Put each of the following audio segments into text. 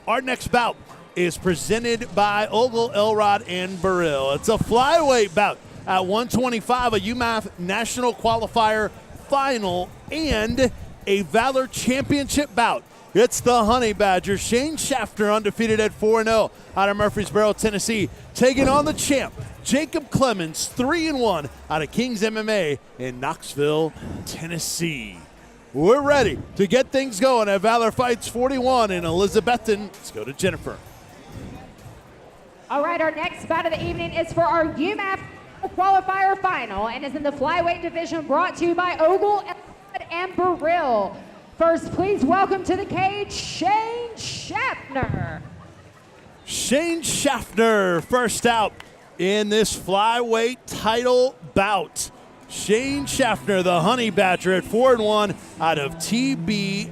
Our next bout is presented by Ogle, Elrod, and Burrill. It's a flyweight bout at 125, a UMAF National Qualifier Final, and a Valor Championship bout. It's the Honey Badger, Shane Shaffner, undefeated at 4-0 out of Murfreesboro, Tennessee, taking on the champ, Jakob Clemons, 3-1 out of Kings MMA in Knoxville, Tennessee. We're ready to get things going at Valor Fights 41 in Elizabethton. Let's go to Jennifer. All right, our next bout of the evening is for our UMAF Qualifier Final and is in the flyweight division, brought to you by Ogle, Elrod, and Burrill. First, please welcome to the cage, Shane Shaffner. Shane Shaffner, first out in this flyweight title bout. Shane Shaffner, the Honey Badger, at 4-1 out of TBJJA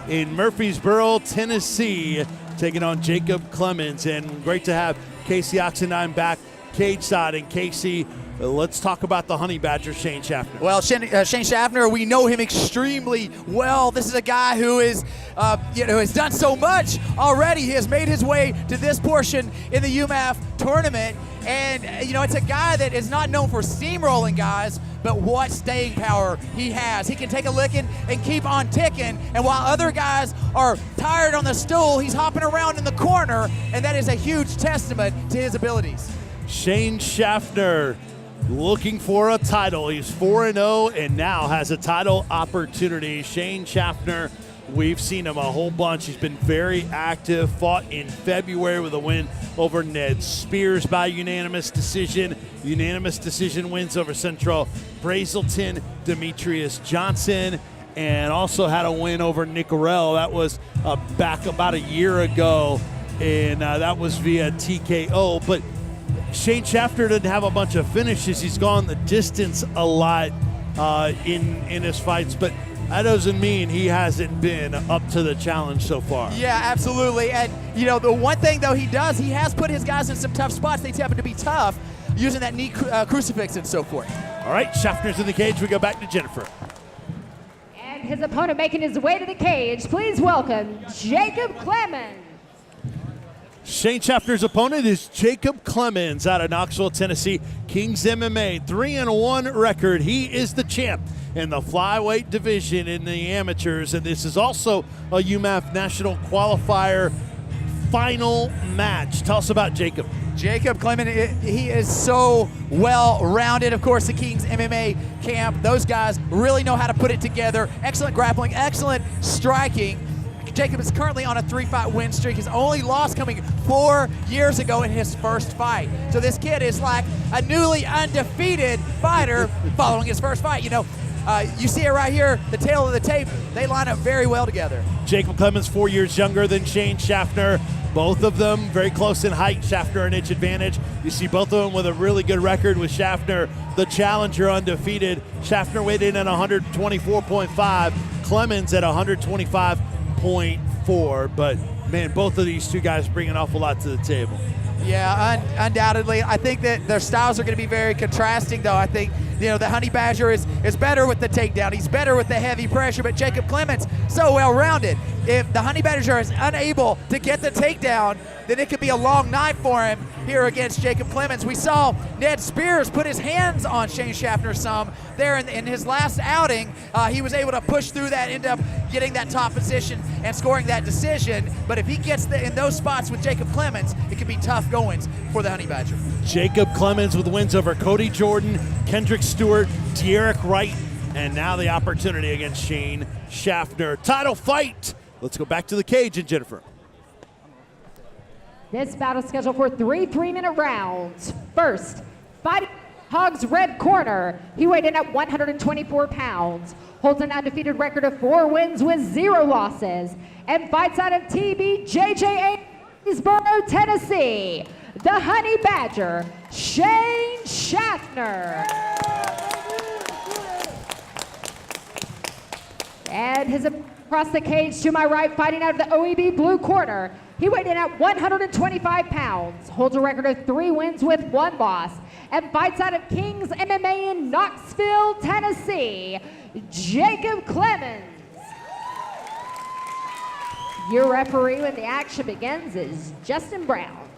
in Murfreesboro, Tennessee, taking on Jakob Clemons. And great to have Casey Oxendine back cage side. And Casey, let's talk about the Honey Badger, Shane Shaffner. Well, Shane Shaffner, we know him extremely well. This is a guy who is, has done so much already. He has made his way to this portion in the UMAF tournament. And, it's a guy that is not known for steamrolling guys, but what staying power he has. He can take a licking and keep on ticking. And while other guys are tired on the stool, he's hopping around in the corner, and that is a huge testament to his abilities. Shane Shaffner looking for a title. He's 4-0 and now has a title opportunity. Shane Shaffner, we've seen him a whole bunch. He's been very active, fought in February with a win over Ned Spears by unanimous decision. Unanimous decision wins over Central Brazelton, Demetrius Johnson, and also had a win over Nicorell. That was back about a year ago, and that was via TKO. But Shane Shaffner didn't have a bunch of finishes. He's gone the distance a lot in his fights, but that doesn't mean he hasn't been up to the challenge so far. Yeah, absolutely. And, the one thing, though, he has put his guys in some tough spots. They happen to be tough, using that knee crucifix and so forth. All right, Shaffner's in the cage. We go back to Jennifer. And his opponent making his way to the cage, please welcome Jakob Clemons. Shane Shaffner's opponent is Jakob Clemons out of Knoxville, Tennessee. Kings MMA, 3-1 record. He is the champ in the flyweight division in the amateurs, and this is also a UMAF National Qualifier final match. Tell us about Jakob. Jakob Clemons, he is so well-rounded. Of course, the Kings MMA camp, those guys really know how to put it together. Excellent grappling, excellent striking. Jakob is currently on a 3-fight win streak. His only loss coming 4 years ago in his first fight. So this kid is like a newly undefeated fighter following his first fight. You see it right here, the tail of the tape. They line up very well together. Jakob Clemons, 4 years younger than Shane Shaffner. Both of them very close in height. Shaffner an inch advantage. You see both of them with a really good record, with Shaffner the challenger, undefeated. Shaffner weighed in at 124.5. Clemons at 125.4. But, man, both of these two guys bring an awful lot to the table. Yeah, undoubtedly. I think that their styles are going to be very contrasting, though. I think, the Honey Badger is better with the takedown. He's better with the heavy pressure, but Jakob Clemons, so well-rounded. If the Honey Badger is unable to get the takedown, then it could be a long night for him here against Jakob Clemons. We saw Ned Spears put his hands on Shane Shaffner some there in his last outing. He was able to push through that, end up getting that top position and scoring that decision. But if he gets in those spots with Jakob Clemons, it could be tough goings for the Honey Badger. Jakob Clemons with wins over Cody Jordan, Kendrick Stewart, De'Eric Wright, and now the opportunity against Shane Shaffner. Title fight. Let's go back to the cage and Jennifer. This battle is scheduled for 3 3-minute rounds. First, fighting Hog's red corner. He weighed in at 124 pounds, holds an undefeated record of 4 wins with 0 losses, and fights out of TBJJA, Murfreesboro, Tennessee, the Honey Badger, Shane Shaffner. And his across the cage to my right, fighting out of the OEB blue corner. He weighed in at 125 pounds, holds a record of 3 wins with 1 loss, and fights out of Kings MMA in Knoxville, Tennessee, Jakob Clemons. Your referee when the action begins is Justin Brown.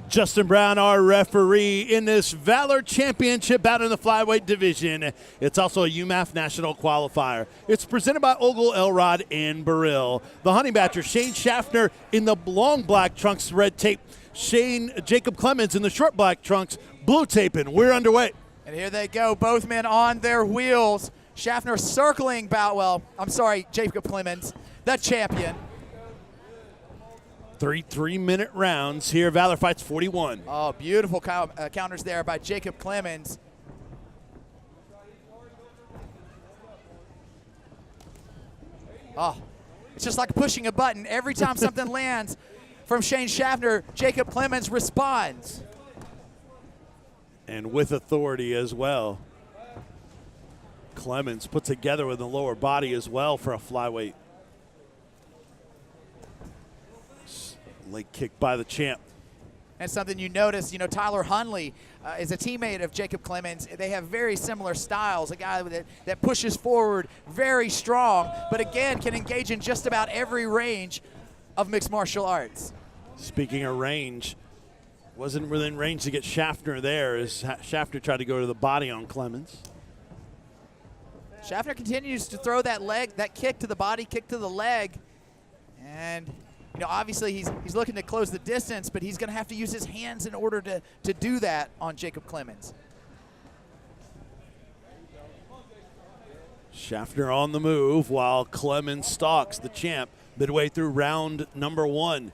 Justin Brown, our referee in this Valor Championship out in the flyweight division. It's also a UMAF National Qualifier. It's presented by Ogle, Elrod, and Burrill. The Honey Badger, Shane Shaffner in the long black trunks, red tape. Jakob Clemons in the short black trunks, blue tape, and we're underway. And here they go, both men on their wheels. Shaffner circling Jakob Clemons, the champion. 3 3-minute rounds here. Valor fights 41. Oh, beautiful counters there by Jakob Clemons. Oh, it's just like pushing a button. Every time something lands from Shane Shaffner, Jakob Clemons responds. And with authority as well. Clemons put together with the lower body as well for a flyweight. Leg kick by the champ. And something you notice, Tyler Hunley is a teammate of Jakob Clemons. They have very similar styles, a guy that pushes forward, very strong, but again, can engage in just about every range of mixed martial arts. Speaking of range, wasn't within range to get Shaffner there as Shaffner tried to go to the body on Clemons. Shaffner continues to throw that kick to the body, kick to the leg, and obviously he's looking to close the distance, but he's going to have to use his hands in order to do that on Jakob Clemons. Shaffner on the move while Clemons stalks the champ midway through round number 1.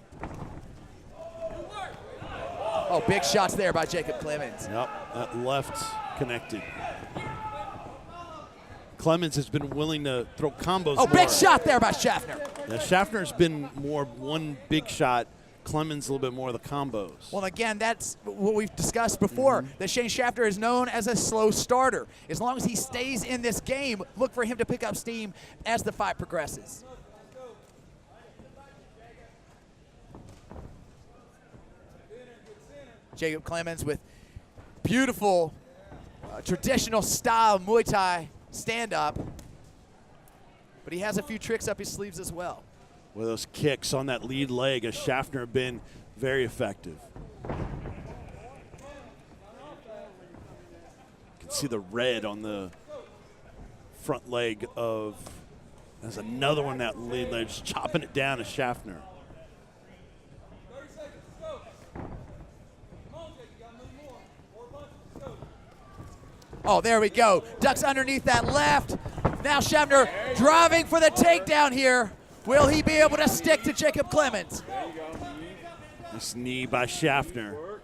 Oh, big shots there by Jakob Clemons. Yep, that left connected. Clemons has been willing to throw combos. Oh, big shot there by Shaffner. Yeah, Shaffner's been more one big shot. Clemons a little bit more of the combos. Well, again, that's what we've discussed before, that Shane Shaffner is known as a slow starter. As long as he stays in this game, look for him to pick up steam as the fight progresses. Jakob Clemons with beautiful traditional style Muay Thai stand-up, but he has a few tricks up his sleeves as well. With those kicks on that lead leg, as Shaffner have been very effective. You can see the red on the front leg of, there's another one that lead leg, just chopping it down to Shaffner. Oh, there we go. Ducks underneath that left. Now Shaffner driving for the takedown here. Will he be able to stick to Jakob Clemons? This knee by Shaffner.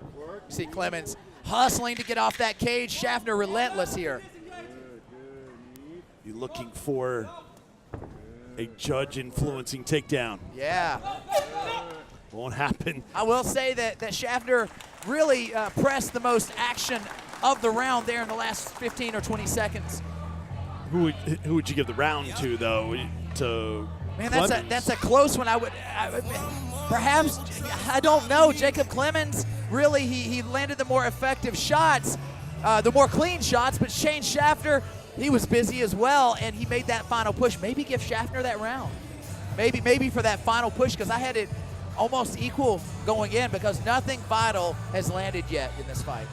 See Clemons hustling to get off that cage. Shaffner relentless here. You're looking for a judge influencing takedown. Yeah. Won't happen. I will say that Shaffner really pressed the most action of the round there in the last 15 or 20 seconds. Who would you give the round to, though? To Man, Clemons? that's a close one. Perhaps, I don't know. Jakob Clemons, really, he landed the more effective shots, the more clean shots, but Shane Shaffner, he was busy as well, and he made that final push. Maybe give Shaffner that round. Maybe for that final push, because I had it almost equal going in, because nothing vital has landed yet in this fight.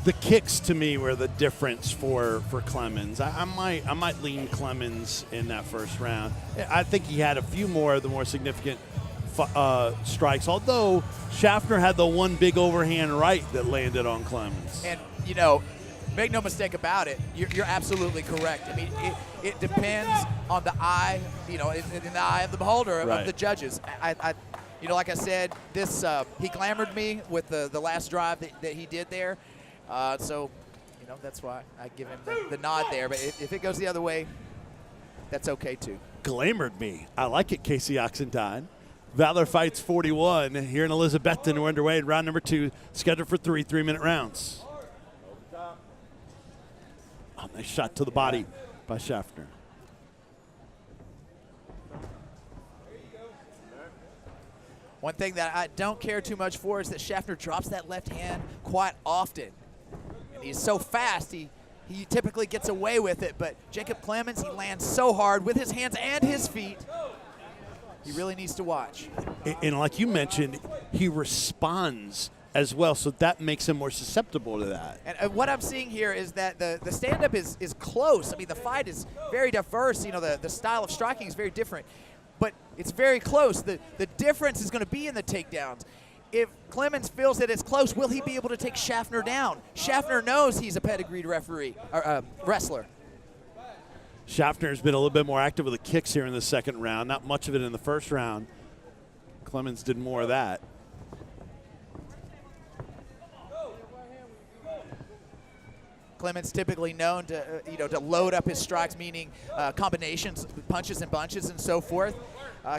The kicks to me were the difference for Clemons. I might lean Clemons in that first round. I think he had a few more of the more significant strikes, although Shaffner had the one big overhand right that landed on Clemons. And, make no mistake about it, you're absolutely correct. I mean, it depends on the eye, in the eye of the beholder, right, of the judges. Like I said, he glamored me with the last drive that he did there. So that's why I give him the nod there. But if it goes the other way, that's okay too. Glamored me. I like it, Casey Oxendine. Valor fights 41 here in Elizabethton. We're underway in round number 2, scheduled for 3 3-minute rounds. Oh, nice shot to the body by Shaffner. One thing that I don't care too much for is that Shaffner drops that left hand quite often. And he's so fast, he typically gets away with it, but Jakob Clemons, he lands so hard with his hands and his feet. He really needs to watch. And like you mentioned, he responds as well, so that makes him more susceptible to that. And what I'm seeing here is that the stand-up is close. I mean, the fight is very diverse. You know, the style of striking is very different, but it's very close. The difference is going to be in the takedowns. If Clemons feels that it's close, will he be able to take Shaffner down? Shaffner knows he's a pedigreed wrestler. Shaffner's been a little bit more active with the kicks here in the second round. Not much of it in the first round. Clemons did more of that. Clemons typically known to, to load up his strikes, meaning combinations, punches and bunches and so forth.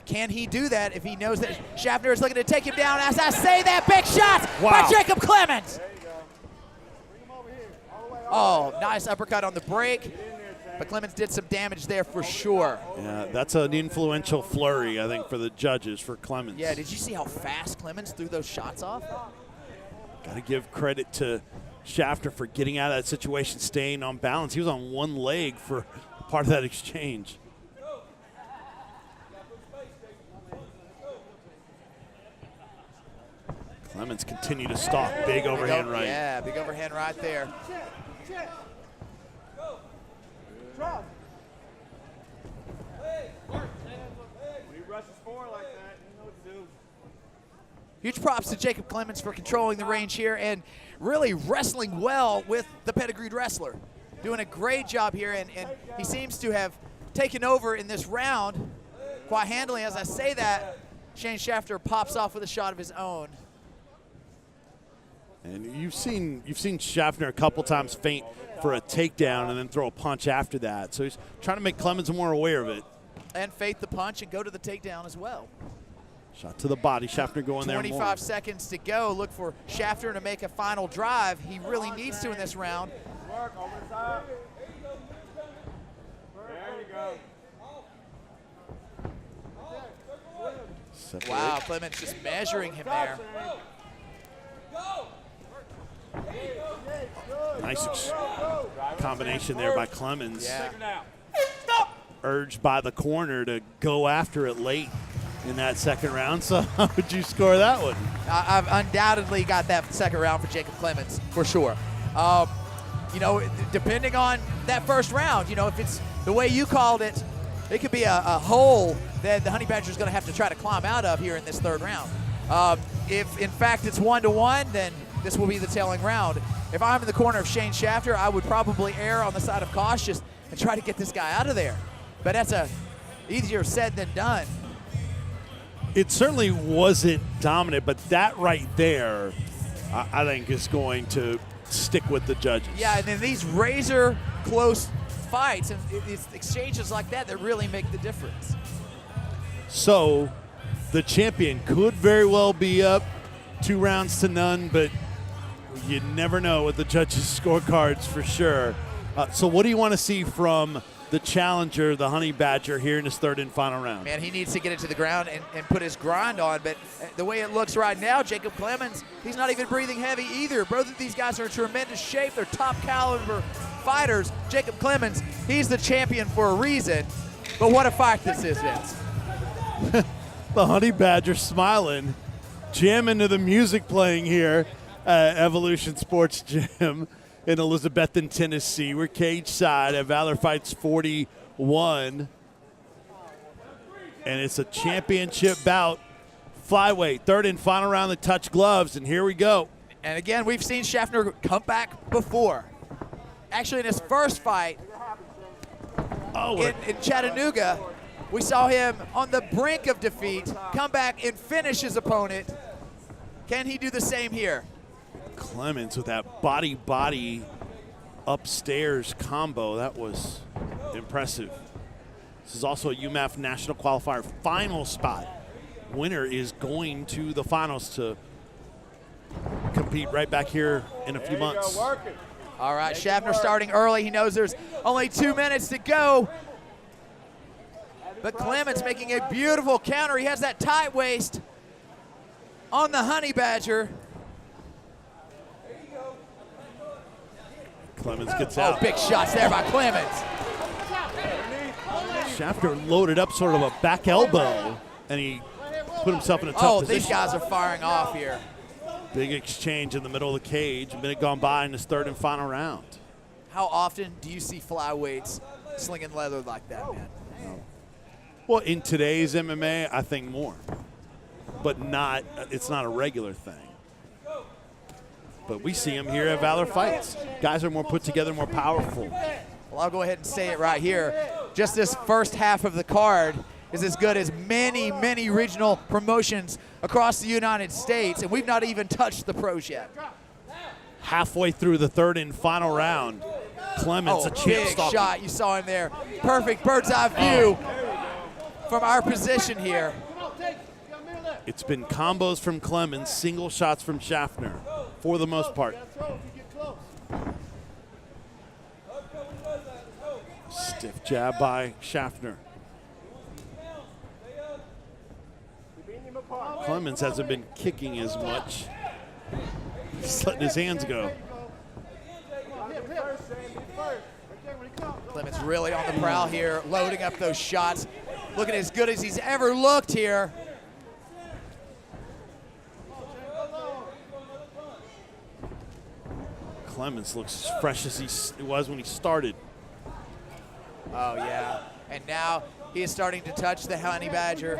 Can he do that if he knows that Shaffner is looking to take him down? As I say that, big shots by Jakob Clemons. Oh, nice uppercut on the break. But Clemons did some damage there for sure. Yeah, that's an influential flurry, I think, for the judges, for Clemons. Yeah, did you see how fast Clemons threw those shots off? Got to give credit to Shaffner for getting out of that situation, staying on balance. He was on one leg for part of that exchange. Clemons continue to stalk. Big overhand right. Yeah, big overhand right there. Huge props to Jakob Clemons for controlling the range here and really wrestling well with the pedigreed wrestler. Doing a great job here, and he seems to have taken over in this round quite handily. As I say that, Shane Shaffner pops off with a shot of his own. And you've seen Shaffner a couple times feint for a takedown and then throw a punch after that. So he's trying to make Clemons more aware of it. And fake the punch and go to the takedown as well. Shot to the body. Shaffner going there more. 25 seconds to go. Look for Shaffner to make a final drive. He really needs to in this round. Work over the top. There you go. Separate. Wow, Clemons just measuring him there. Nice combination there by Clemons. Yeah. Urged by the corner to go after it late in that second round. So how would you score that one? I've undoubtedly got that second round for Jakob Clemons, for sure. Depending on that first round, if it's the way you called it, it could be a hole that the Honey Badger is going to have to try to climb out of here in this third round. If, in fact, it's 1-1, then this will be the telling round. If I'm in the corner of Shane Shaffner, I would probably err on the side of caution and try to get this guy out of there. But that's easier said than done. It certainly wasn't dominant, but that right there, I think, is going to stick with the judges. Yeah, and in these razor close fights, and it's exchanges like that really make the difference. So the champion could very well be up 2-0, but you never know with the judges' scorecards for sure. So what do you want to see from the challenger, the Honey Badger, here in his third and final round? Man, he needs to get it to the ground and put his grind on, but the way it looks right now, Jakob Clemons, he's not even breathing heavy either. Both of these guys are in tremendous shape. They're top caliber fighters. Jakob Clemons, he's the champion for a reason, but what a fight this is, Vince. The Honey Badger smiling, jamming to the music playing here at Evolution Sports Gym in Elizabethton, Tennessee. We're cage side at Valor Fights 41. And it's a championship bout. Flyweight, third and final round, the touch gloves, and here we go. And again, we've seen Shaffner come back before. Actually, in his first fight in Chattanooga, we saw him on the brink of defeat, come back and finish his opponent. Can he do the same here? Clemons with that body upstairs combo. That was impressive. This is also a UMAF National Qualifier final spot. Winner is going to the finals to compete right back here in a few months. All right, Shaffner starting early. He knows there's only 2 minutes to go. But Clemons making a beautiful counter. He has that tight waist on the Honey Badger. Clemons gets out. Oh, big shots there by Clemons. Shaffner loaded up sort of a back elbow and he put himself in a tough Oh, position. these guys are firing off here. Big exchange in the middle of the cage. A minute gone by in this third and final round. How often do you see flyweights slinging leather like that, man? Well, in today's MMA, I think more, but it's not a regular thing. But we see them here at Valor Fights. Guys are more put together, more powerful. Well, I'll go ahead and say it right here. Just this first half of the card is as good as many, many regional promotions across the United States, and we've not even touched the pros yet. Halfway through the third and final round, Clemons, a champ big stalking. shot. You saw him there. Perfect bird's eye view from our position here. It's been combos from Clemons, single shots from Shaffner, for the most part. Stiff jab by Shaffner. Clemons hasn't been kicking as much. Just letting his hands go. Clemons really on the prowl here, loading up those shots. Looking as good as he's ever looked here. Clemons looks as fresh as he was when he started. Oh, yeah. And now he is starting to touch the Honey Badger.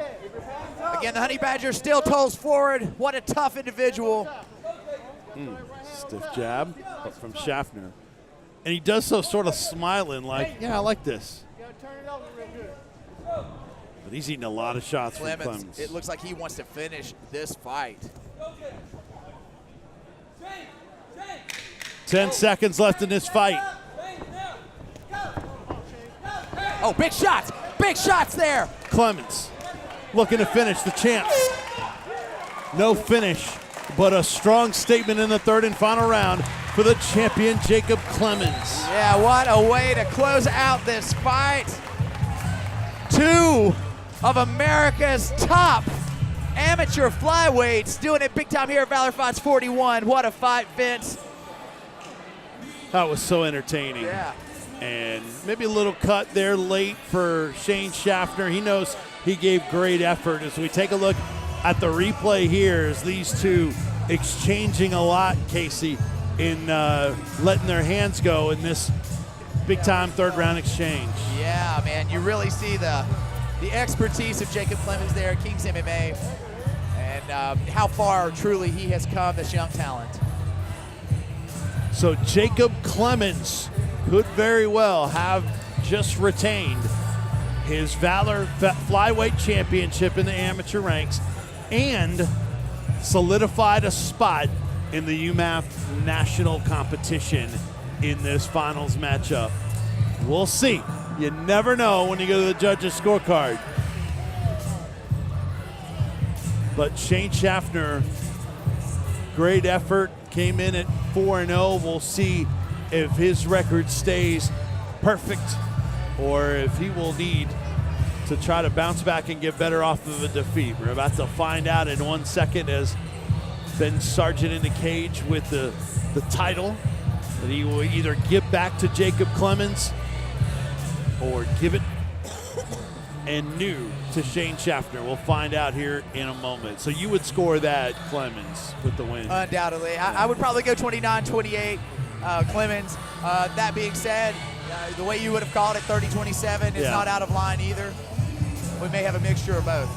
Again, the Honey Badger still toes forward. What a tough individual. Stiff jab from Shaffner. And he does so sort of smiling like, yeah, I like this. But he's eating a lot of shots from Clemons. It looks like he wants to finish this fight. 10 seconds left in this fight. Oh, big shots there. Clemons looking to finish the champ. No finish, but a strong statement in the third and final round for the champion, Jakob Clemons. Yeah, what a way to close out this fight. Two of America's top amateur flyweights doing it big time here at Valor Fights 41. What a fight, Vince. That was so entertaining. Yeah. And maybe a little cut there late for Shane Shaffner. He knows he gave great effort. As we take a look at the replay here, as these two exchanging a lot, Casey, in letting their hands go in this big-time third-round exchange. Yeah, man, you really see the expertise of Jakob Clemons there at Kings MMA, and how far truly he has come, this young talent. So Jakob Clemons could very well have just retained his Valor Flyweight Championship in the amateur ranks and solidified a spot in the UMAF national competition in this finals matchup. We'll see. You never know when you go to the judges' scorecard. But Shane Shaffner, great effort, came in at 4-0. We'll see if his record stays perfect or if he will need to try to bounce back and get better off of a defeat. We're about to find out in 1 second as Ben Sargent in the cage with the title, that he will either give back to Jakob Clemons or give it anew to Shane Shaffner. We'll find out here in a moment. So you would score that Clemons with the win? Undoubtedly. I would probably go 29-28 Clemons. That being said, the way you would have called it, 30-27, is not out of line either. We may have a mixture of both.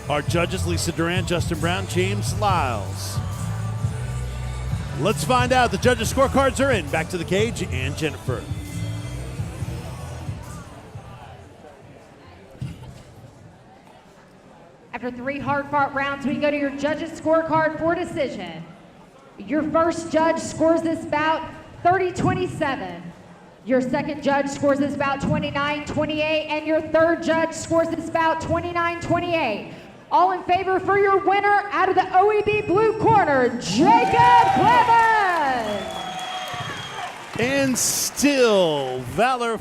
Our judges, Lisa Duran, Justin Brown, James Lyles. Let's find out. The judges' scorecards are in. Back to the cage and Jennifer. After 3 hard-fought rounds, we go to your judges' scorecard for decision. Your first judge scores this bout 30-27. Your second judge scores this bout 29-28, and your third judge scores this bout 29-28. All in favor for your winner out of the OEB blue corner, Jakob Clemons. And still, Valor